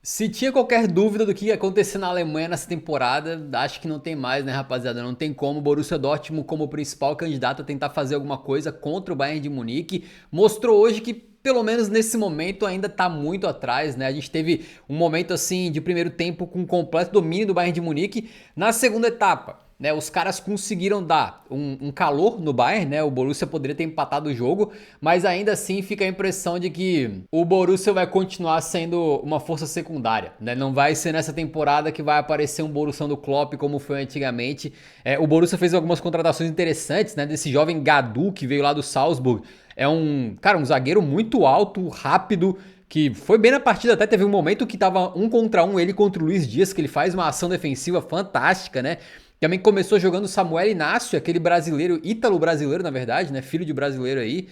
Se tinha qualquer dúvida do que ia acontecer na Alemanha nessa temporada, acho que não tem mais, né, rapaziada? Não tem como. O Borussia Dortmund, como principal candidato a tentar fazer alguma coisa contra o Bayern de Munique, mostrou hoje que, pelo menos nesse momento, ainda tá muito atrás, né? A gente teve um momento assim de primeiro tempo com completo domínio do Bayern de Munique. Na segunda etapa, né, os caras conseguiram dar um calor no Bayern, né? O Borussia poderia ter empatado o jogo, mas ainda assim fica a impressão de que o Borussia vai continuar sendo uma força secundária, né? Não vai ser nessa temporada que vai aparecer um Borussia do Klopp como foi antigamente. O Borussia fez algumas contratações interessantes, né? Desse jovem Gadu que veio lá do Salzburg. É um zagueiro muito alto, rápido, que foi bem na partida, até teve um momento que tava 1 contra 1 ele contra o Luiz Dias, que ele faz uma ação defensiva fantástica, né? Também começou jogando Samuel Inácio, aquele brasileiro, ítalo-brasileiro na verdade, né? Filho de brasileiro aí.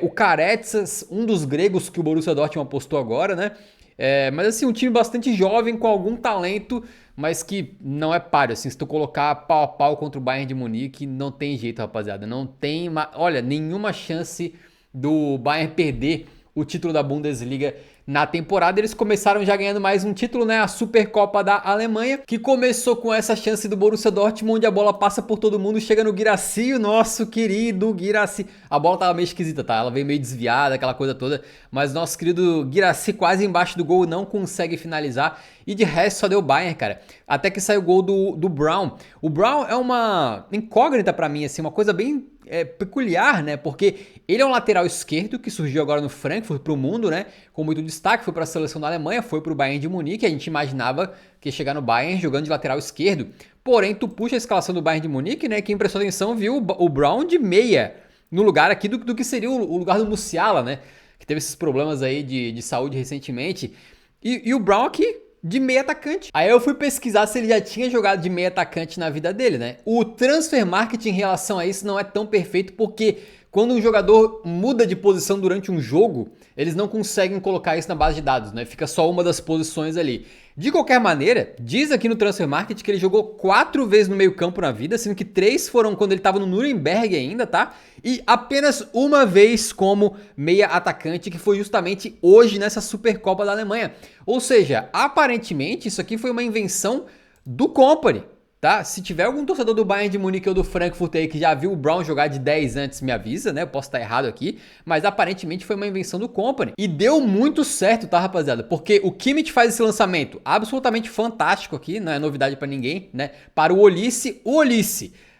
O Caretsas, um dos gregos que o Borussia Dortmund apostou agora, né? Mas assim, um time bastante jovem, com algum talento, mas que não é páreo. Assim, se tu colocar pau a pau contra o Bayern de Munique, não tem jeito, rapaziada. Não tem, olha, nenhuma chance do Bayern perder o título da Bundesliga na temporada. Eles começaram já ganhando mais um título, né? A Supercopa da Alemanha, que começou com essa chance do Borussia Dortmund, onde a bola passa por todo mundo, chega no Guirassy, o nosso querido Guirassy. A bola tava meio esquisita, tá? Ela veio meio desviada, aquela coisa toda, mas nosso querido Guirassy quase embaixo do gol, não consegue finalizar. E de resto só deu Bayern, cara. Até que saiu o gol do Brown. O Brown é uma incógnita pra mim, assim, uma coisa bem peculiar, né? Porque ele é um lateral esquerdo que surgiu agora no Frankfurt pro mundo, né? Com muito destaque, foi para a seleção da Alemanha, foi pro Bayern de Munique. A gente imaginava que ia chegar no Bayern jogando de lateral esquerdo. Porém, tu puxa a escalação do Bayern de Munique, né? Quem prestou atenção viu o Brown de meia no lugar aqui do que seria o lugar do Musiala, né? Que teve esses problemas aí de saúde recentemente. E o Brown aqui de meia atacante. Aí eu fui pesquisar se ele já tinha jogado de meia atacante na vida dele, né? O transfer marketing em relação a isso não é tão perfeito porque quando um jogador muda de posição durante um jogo, eles não conseguem colocar isso na base de dados, né? Fica só uma das posições ali. De qualquer maneira, diz aqui no Transfer Market que ele jogou 4 vezes no meio-campo na vida, sendo que 3 foram quando ele estava no Nuremberg ainda, tá? E apenas uma vez como meia atacante, que foi justamente hoje nessa Supercopa da Alemanha. Ou seja, aparentemente isso aqui foi uma invenção do Kompany. Tá? Se tiver algum torcedor do Bayern de Munique ou do Frankfurt aí que já viu o Brown jogar de 10 antes, me avisa, né? Eu posso estar errado aqui, mas aparentemente foi uma invenção do Kompany. E deu muito certo, tá, rapaziada? Porque o Kimmich faz esse lançamento absolutamente fantástico aqui, não é novidade pra ninguém, né? Para o Olise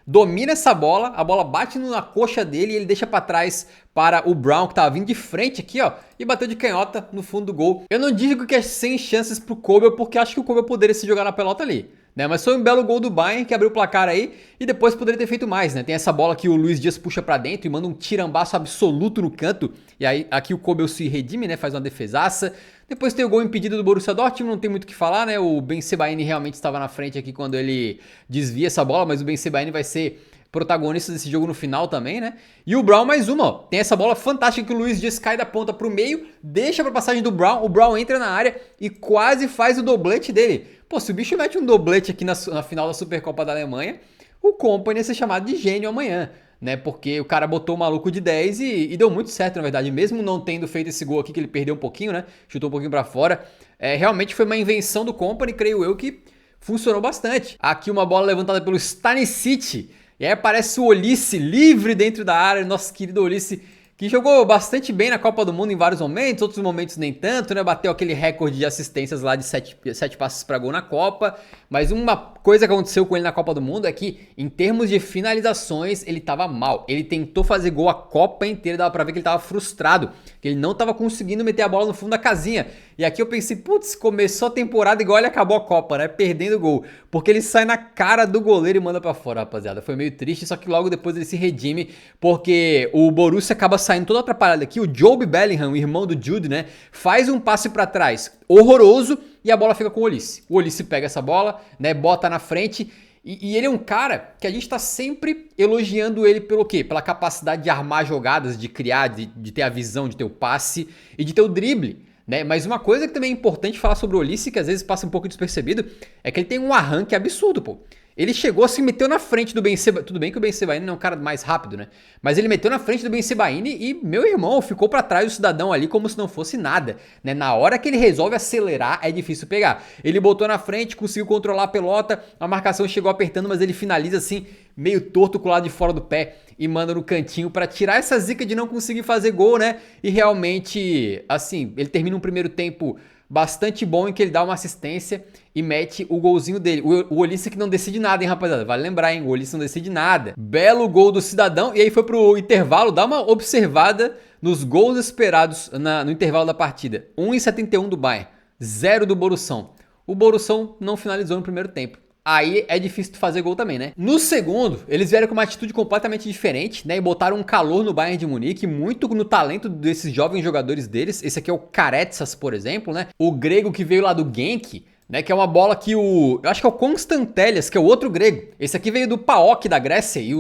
domina essa bola, a bola bate na coxa dele e ele deixa pra trás para o Brown, que tava vindo de frente aqui, ó, e bateu de canhota no fundo do gol. Eu não digo que é sem chances pro Kobel, porque acho que o Kobel poderia se jogar na pelota ali, né? Mas foi um belo gol do Bayern que abriu o placar aí e depois poderia ter feito mais, né? Tem essa bola que o Luiz Dias puxa pra dentro e manda um tirambaço absoluto no canto. E aí aqui o Kobel se redime, né? Faz uma defesaça. Depois tem o gol impedido do Borussia Dortmund, não tem muito o que falar, né? O Ben Sebaini realmente estava na frente aqui quando ele desvia essa bola, mas o Ben Sebaini vai ser protagonista desse jogo no final também, né? E o Brown mais uma, ó. Tem essa bola fantástica que o Luiz Dias cai da ponta pro meio, deixa pra passagem do Brown, o Brown entra na área e quase faz o doblete dele. Pô, se o bicho mete um doblete aqui na final da Supercopa da Alemanha, o Kompany ia ser chamado de gênio amanhã, né? Porque o cara botou o maluco de 10 e deu muito certo, na verdade. Mesmo não tendo feito esse gol aqui, que ele perdeu um pouquinho, né? Chutou um pouquinho pra fora. Realmente foi uma invenção do Kompany, creio eu, que funcionou bastante. Aqui uma bola levantada pelo Stanisic. E aí aparece o Olise livre dentro da área, nosso querido Olise, que jogou bastante bem na Copa do Mundo em vários momentos, outros momentos nem tanto, né? Bateu aquele recorde de assistências lá de 7 passes para gol na Copa. Mas uma coisa que aconteceu com ele na Copa do Mundo é que, em termos de finalizações, ele tava mal. Ele tentou fazer gol a Copa inteira, dava pra ver que ele tava frustrado, que ele não tava conseguindo meter a bola no fundo da casinha. E aqui eu pensei, putz, começou a temporada igual ele acabou a Copa, né? Perdendo o gol. Porque ele sai na cara do goleiro e manda pra fora, rapaziada. Foi meio triste, só que logo depois ele se redime, porque o Borussia acaba saindo todo atrapalhado aqui. O Jobe Bellingham, o irmão do Jude, né? Faz um passe pra trás horroroso e a bola fica com o Olise. O Olise pega essa bola, né? Bota na frente. E ele é um cara que a gente tá sempre elogiando ele pelo quê? Pela capacidade de armar jogadas, de criar, de ter a visão, de ter o passe e de ter o drible. né? Mas uma coisa que também é importante falar sobre o Olise, que às vezes passa um pouco despercebido, é que ele tem um arranque absurdo, pô. Ele chegou, se meteu na frente do Ben Sebaini. Tudo bem que o Ben Sebaini não é um cara mais rápido, né? Mas ele meteu na frente do Ben Sebaini e, meu irmão, ficou pra trás do cidadão ali como se não fosse nada, né? Na hora que ele resolve acelerar, é difícil pegar. Ele botou na frente, conseguiu controlar a pelota, a marcação chegou apertando, mas ele finaliza assim, meio torto com o lado de fora do pé e manda no cantinho pra tirar essa zica de não conseguir fazer gol, né? E realmente, assim, ele termina um primeiro tempo bastante bom em que ele dá uma assistência e mete o golzinho dele. O Olise que não decide nada, hein, rapaziada? Vale lembrar, hein? O Olise não decide nada. Belo gol do cidadão. E aí foi pro intervalo. Dá uma observada nos gols esperados no intervalo da partida. 1,71 do Bayern. 0 do Borussão. O Borussão não finalizou no primeiro tempo. Aí é difícil fazer gol também, né? No segundo, eles vieram com uma atitude completamente diferente, né? E botaram um calor no Bayern de Munique, muito no talento desses jovens jogadores deles. Esse aqui é o Karetsas, por exemplo, né? O grego que veio lá do Genk, né? Que é uma bola que eu acho que é o Konstantelis, que é o outro grego. Esse aqui veio do PAOK da Grécia e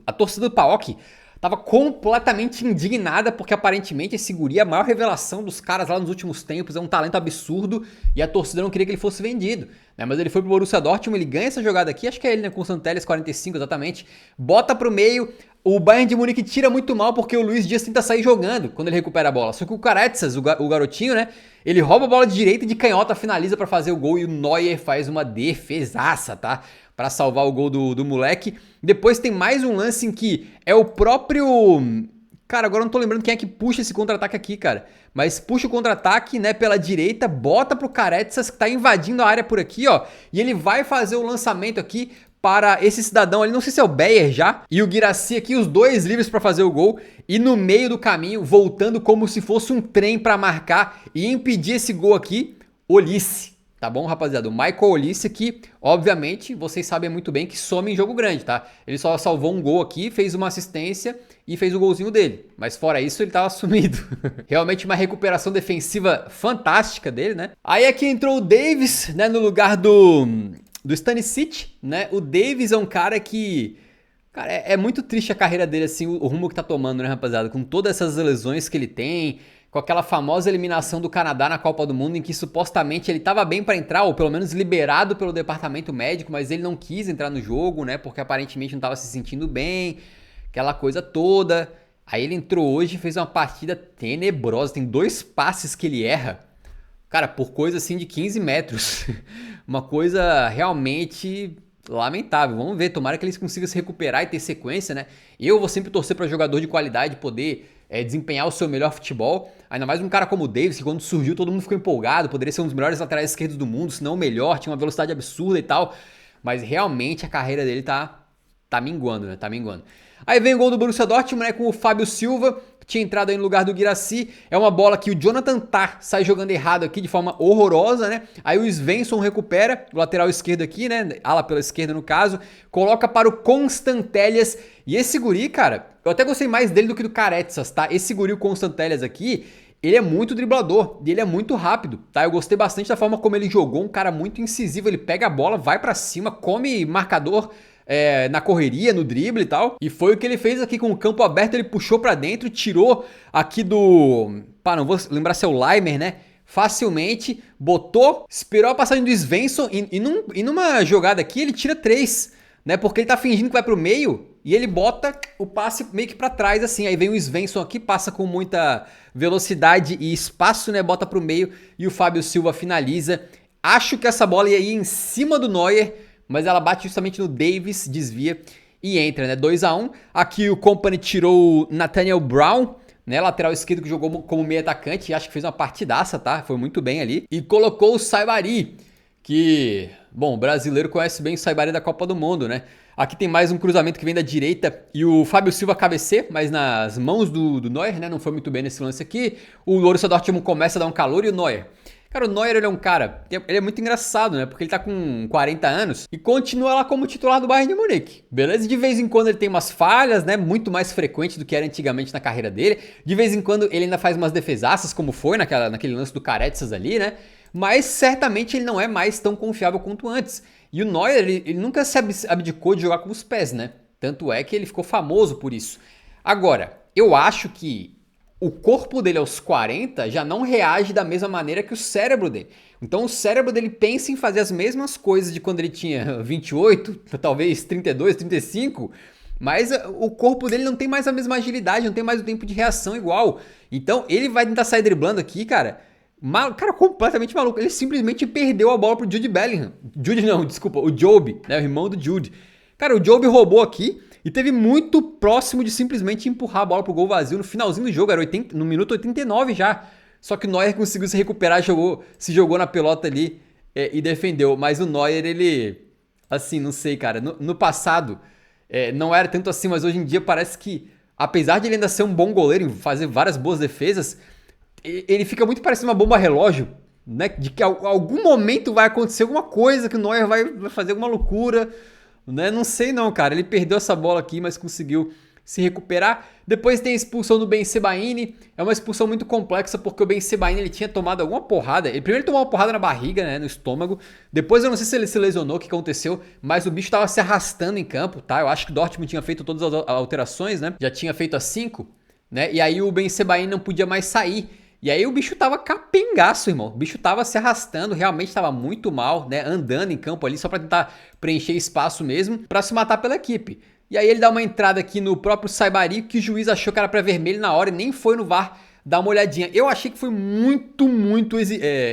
a torcida do PAOK tava completamente indignada porque aparentemente esse guri é a maior revelação dos caras lá nos últimos tempos, é um talento absurdo e a torcida não queria que ele fosse vendido, né? Mas ele foi pro Borussia Dortmund, ele ganha essa jogada aqui, acho que é ele, né, com o Santeles 45 exatamente, bota pro meio, o Bayern de Munique tira muito mal porque o Luiz Dias tenta sair jogando quando ele recupera a bola, só que o Karetsas, o garotinho, né, ele rouba a bola de direita e de canhota finaliza pra fazer o gol e o Neuer faz uma defesaça, tá? Pra salvar o gol do moleque. Depois tem mais um lance em que é o próprio... Cara, agora eu não tô lembrando quem é que puxa esse contra-ataque aqui, cara. Mas puxa o contra-ataque, né, pela direita, bota pro Karetsas, que tá invadindo a área por aqui, ó. E ele vai fazer o lançamento aqui para esse cidadão ali, não sei se é o Beyer já, e o Guirassy aqui, os dois livres para fazer o gol. E no meio do caminho, voltando como se fosse um trem para marcar e impedir esse gol aqui, Olise. Tá bom, rapaziada? O Michael Olise que, obviamente, vocês sabem muito bem que some em jogo grande, tá? Ele só salvou um gol aqui, fez uma assistência e fez o golzinho dele. Mas fora isso, ele tava sumido. Realmente uma recuperação defensiva fantástica dele, né? Aí aqui entrou o Davis, né, no lugar do Stanisic, né? O Davis é um cara que... Cara, é muito triste a carreira dele, assim, o rumo que tá tomando, né, rapaziada? Com todas essas lesões que ele tem... Com aquela famosa eliminação do Canadá na Copa do Mundo, em que supostamente ele estava bem para entrar, ou pelo menos liberado pelo departamento médico, mas ele não quis entrar no jogo, né? Porque aparentemente não estava se sentindo bem, aquela coisa toda. Aí ele entrou hoje e fez uma partida tenebrosa. Tem 2 passes que ele erra, cara, por coisa assim de 15 metros. Uma coisa realmente lamentável. Vamos ver, tomara que eles consigam se recuperar e ter sequência, né? Eu vou sempre torcer para jogador de qualidade poder desempenhar o seu melhor futebol. Ainda mais um cara como o Davis, que quando surgiu todo mundo ficou empolgado, poderia ser um dos melhores laterais esquerdos do mundo, se não o melhor, tinha uma velocidade absurda e tal. Mas realmente a carreira dele tá minguando, né? Tá minguando. Aí vem o gol do Borussia Dortmund, né, com o Fábio Silva, que tinha entrado aí no lugar do Guirassy. É uma bola que o Jonathan Tah sai jogando errado aqui de forma horrorosa, né? Aí o Svensson recupera, o lateral esquerdo aqui, né? Ala pela esquerda no caso, coloca para o Konstantelis. E esse guri, cara, eu até gostei mais dele do que do Karetsas, tá? Esse guri, o Konstantelis aqui, ele é muito driblador e ele é muito rápido, tá? Eu gostei bastante da forma como ele jogou, um cara muito incisivo, ele pega a bola, vai pra cima, come marcador na correria, no drible e tal. E foi o que ele fez aqui com o campo aberto, ele puxou pra dentro, tirou aqui do... Pá, não vou lembrar se é o Leimer, né? Facilmente, botou, esperou a passagem do Svensson e numa jogada aqui ele tira 3, né? Porque ele tá fingindo que vai pro meio e ele bota o passe meio que pra trás assim. Aí vem o Svensson aqui, passa com muita velocidade e espaço, né? Bota pro meio e o Fábio Silva finaliza. Acho que essa bola ia ir em cima do Neuer, mas ela bate justamente no Davis, desvia e entra, né? 2-1. Aqui o Kompany tirou o Nathaniel Brown, né? Lateral esquerdo que jogou como meio atacante e acho que fez uma partidaça, tá? Foi muito bem ali. E colocou o Saibari, que, bom, o brasileiro conhece bem o Saibari da Copa do Mundo, né? Aqui tem mais um cruzamento que vem da direita e o Fábio Silva cabeceia, mas nas mãos do Neuer, né? Não foi muito bem nesse lance aqui. O Borussia Dortmund começa a dar um calor e o Neuer... Cara, o Neuer, ele é um cara, ele é muito engraçado, né? Porque ele tá com 40 anos e continua lá como titular do Bayern de Munique, beleza? De vez em quando ele tem umas falhas, né? Muito mais frequente do que era antigamente na carreira dele. De vez em quando ele ainda faz umas defesaças, como foi naquele lance do Karetsas ali, né? Mas certamente ele não é mais tão confiável quanto antes. E o Neuer, ele nunca se abdicou de jogar com os pés, né? Tanto é que ele ficou famoso por isso. Agora, eu acho que o corpo dele aos 40 já não reage da mesma maneira que o cérebro dele. Então o cérebro dele pensa em fazer as mesmas coisas de quando ele tinha 28, talvez 32, 35, mas o corpo dele não tem mais a mesma agilidade, não tem mais o tempo de reação igual. Então ele vai tentar sair driblando aqui, cara, completamente maluco. Ele simplesmente perdeu a bola pro Jude Bellingham. Jude não, desculpa, o Jobe, né, o irmão do Jude. Cara, o Jobe roubou aqui e teve muito próximo de simplesmente empurrar a bola pro gol vazio no finalzinho do jogo, era no minuto 89 já. Só que o Neuer conseguiu se recuperar, se jogou na pelota ali e defendeu. Mas o Neuer, ele, assim, não sei, cara, no passado não era tanto assim, mas hoje em dia parece que, apesar de ele ainda ser um bom goleiro e fazer várias boas defesas, ele fica muito parecendo uma bomba relógio, né? De que algum momento vai acontecer alguma coisa, que o Neuer vai fazer alguma loucura, né? Não sei não, cara. Ele perdeu essa bola aqui, mas conseguiu se recuperar. Depois tem a expulsão do Ben Sebaini. É uma expulsão muito complexa, porque o Ben Sebaini ele tinha tomado alguma porrada. Primeiro ele tomou uma porrada na barriga, né, no estômago. Depois eu não sei se ele se lesionou, o que aconteceu, mas o bicho tava se arrastando em campo, tá? Eu acho que o Dortmund tinha feito todas as alterações, né? Já tinha feito as 5, né? E aí o Ben Sebaini não podia mais sair. E aí o bicho tava capengaço, irmão. O bicho tava se arrastando, realmente tava muito mal, né? Andando em campo ali só pra tentar preencher espaço mesmo, pra se matar pela equipe. E aí ele dá uma entrada aqui no próprio Saibari, que o juiz achou que era pra vermelho na hora e nem foi no VAR dar uma olhadinha. Eu achei que foi muito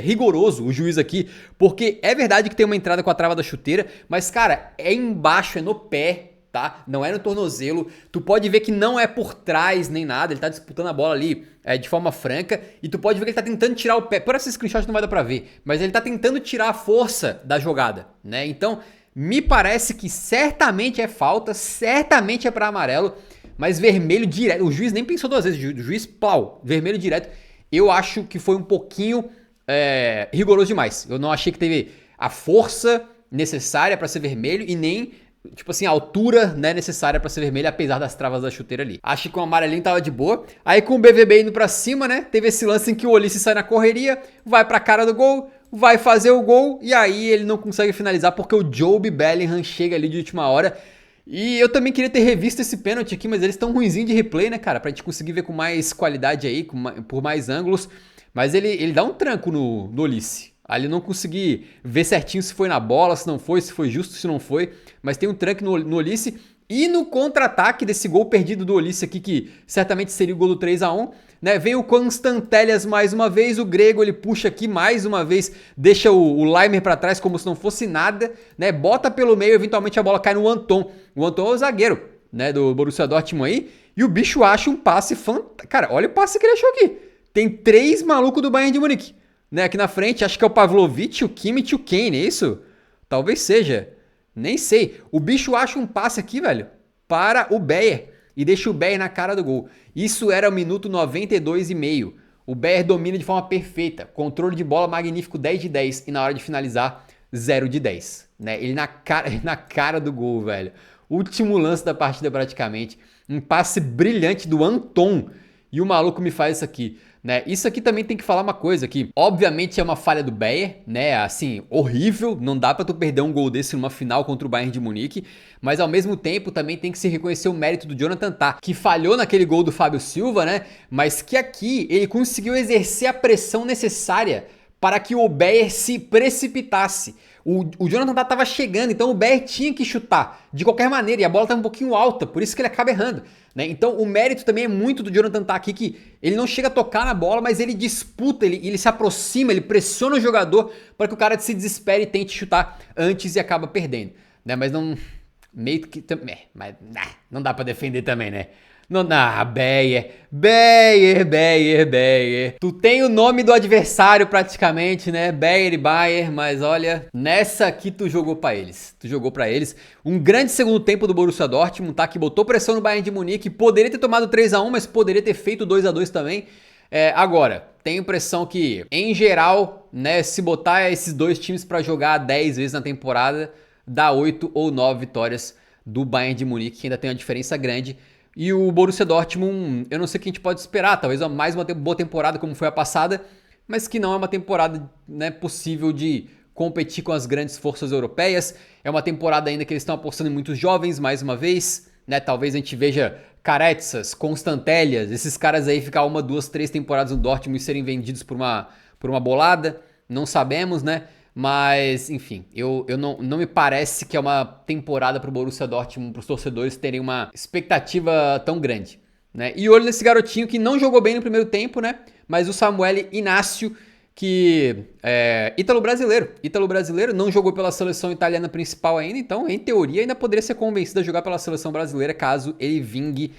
rigoroso o juiz aqui, porque é verdade que tem uma entrada com a trava da chuteira, mas cara, é embaixo, é no pé, tá? Não é no tornozelo. Tu pode ver que não é por trás nem nada, ele tá disputando a bola ali de forma franca, e tu pode ver que ele tá tentando tirar o pé. Por esse screenshot não vai dar pra ver, mas ele tá tentando tirar a força da jogada, né? Então, me parece que certamente é falta, certamente é pra amarelo, mas vermelho direto. O juiz nem pensou duas vezes, o juiz, plau, vermelho direto. Eu acho que foi um pouquinho rigoroso demais. Eu não achei que teve a força necessária pra ser vermelho e nem, tipo assim, a altura, né, necessária pra ser vermelho, apesar das travas da chuteira ali. Acho que o amarelinho tava de boa. Aí com o BVB indo pra cima, né, teve esse lance em que o Olise sai na correria, vai pra cara do gol, vai fazer o gol e aí ele não consegue finalizar porque o Jobe Bellingham chega ali de última hora. E eu também queria ter revisto esse pênalti aqui, mas eles estão ruinzinho de replay, né, cara, pra gente conseguir ver com mais qualidade aí, por mais ângulos. Mas ele dá um tranco no Olise. Ali eu não consegui ver certinho se foi na bola, se não foi, se foi justo, se não foi. Mas tem um tranque no Olise. E no contra-ataque desse gol perdido do Olise aqui, que certamente seria o gol do 3-1, né? Vem o Constantellas mais uma vez, o grego ele puxa aqui mais uma vez, deixa o Laimer pra trás como se não fosse nada, né? Bota pelo meio, eventualmente a bola cai no Anton. O Anton é o zagueiro, né, do Borussia Dortmund aí, e o bicho acha um passe fantástico. Cara, olha o passe que ele achou aqui. Tem 3 malucos do Bayern de Munique, né? Aqui na frente, acho que é o Pavlovic, o Kimmich e o Kane, é isso? Talvez seja. Nem sei. O bicho acha um passe aqui, velho, para o Bayer e deixa o Bayer na cara do gol. Isso era o minuto 92,5. O Bayer domina de forma perfeita. Controle de bola magnífico, 10 de 10. E na hora de finalizar, 0 de 10. Né? Ele na cara do gol, velho. Último lance da partida praticamente. Um passe brilhante do Anton. E o maluco me faz isso aqui. Né? Isso aqui também tem que falar uma coisa aqui. Obviamente é uma falha do Bayer, né? Assim, horrível. Não dá pra tu perder um gol desse numa final contra o Bayern de Munique. Mas ao mesmo tempo também tem que se reconhecer o mérito do Jonathan Tah, que falhou naquele gol do Fábio Silva, né? Mas que aqui ele conseguiu exercer a pressão necessária para que o Bayer se precipitasse. O Jonathan Tah estava chegando, então o Bayer tinha que chutar de qualquer maneira, e a bola estava um pouquinho alta, por isso que ele acaba errando, né? Então o mérito também é muito do Jonathan Tah aqui, que ele não chega a tocar na bola, mas ele disputa, ele se aproxima, ele pressiona o jogador para que o cara se desespere e tente chutar antes e acaba perdendo, né? Mas não... meio que... mas não dá para defender também, né? Não dá, Bayer. Tu tem o nome do adversário praticamente, né? Bayer e Bayer, mas olha, nessa aqui tu jogou pra eles. Um grande segundo tempo do Borussia Dortmund, tá? Que botou pressão no Bayern de Munique, poderia ter tomado 3-1, mas poderia ter feito 2-2 também. Agora, tenho a impressão que, em geral, né, se botar esses dois times pra jogar 10 vezes na temporada, dá 8 ou 9 vitórias do Bayern de Munique, que ainda tem uma diferença grande. E o Borussia Dortmund, eu não sei o que a gente pode esperar, talvez mais uma boa temporada como foi a passada, mas que não é uma temporada, né, possível de competir com as grandes forças europeias. É uma temporada ainda que eles estão apostando em muitos jovens, mais uma vez, né? Talvez a gente veja Caretsas, Constantelhas, esses caras aí ficar 1, 2, 3 temporadas no Dortmund e serem vendidos por uma bolada, não sabemos, né? Mas, enfim, eu não me parece que é uma temporada pro Borussia Dortmund, pros torcedores terem uma expectativa tão grande, né? E olho nesse garotinho que não jogou bem no primeiro tempo, né? Mas o Samuel Inácio, que é ítalo brasileiro, não jogou pela seleção italiana principal ainda, então em teoria ainda poderia ser convencido a jogar pela seleção brasileira caso ele vingue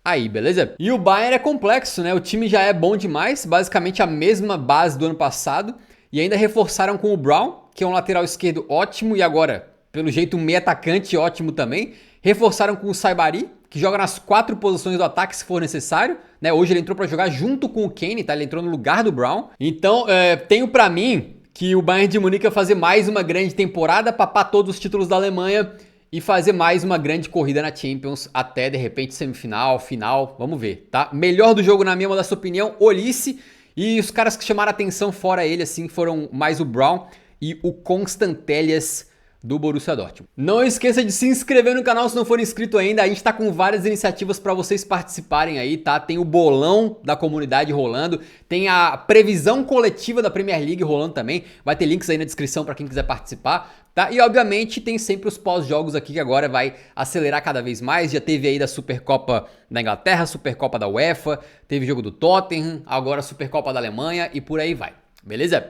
aí, beleza? E o Bayern é complexo, né? O time já é bom demais, basicamente a mesma base do ano passado, e ainda reforçaram com o Brown, que é um lateral esquerdo ótimo, e agora, pelo jeito, um meio atacante ótimo também. Reforçaram com o Saibari, que joga nas 4 posições do ataque se for necessário, né? Hoje ele entrou pra jogar junto com o Kane, tá? Ele entrou no lugar do Brown. Então, tenho pra mim que o Bayern de Munique vai fazer mais uma grande temporada, papar todos os títulos da Alemanha e fazer mais uma grande corrida na Champions até, de repente, semifinal, final, vamos ver, tá? Melhor do jogo, na minha modesta opinião, Olise. E os caras que chamaram a atenção fora ele, assim, foram mais o Brown e o Constantelhas do Borussia Dortmund. Não esqueça de se inscrever no canal se não for inscrito ainda. A gente tá com várias iniciativas para vocês participarem aí, tá? Tem o bolão da comunidade rolando, tem a previsão coletiva da Premier League rolando também. Vai ter links aí na descrição para quem quiser participar, tá? E obviamente tem sempre os pós-jogos aqui que agora vai acelerar cada vez mais. Já teve aí da Supercopa da Inglaterra, Supercopa da UEFA, teve jogo do Tottenham, agora a Supercopa da Alemanha e por aí vai. Beleza?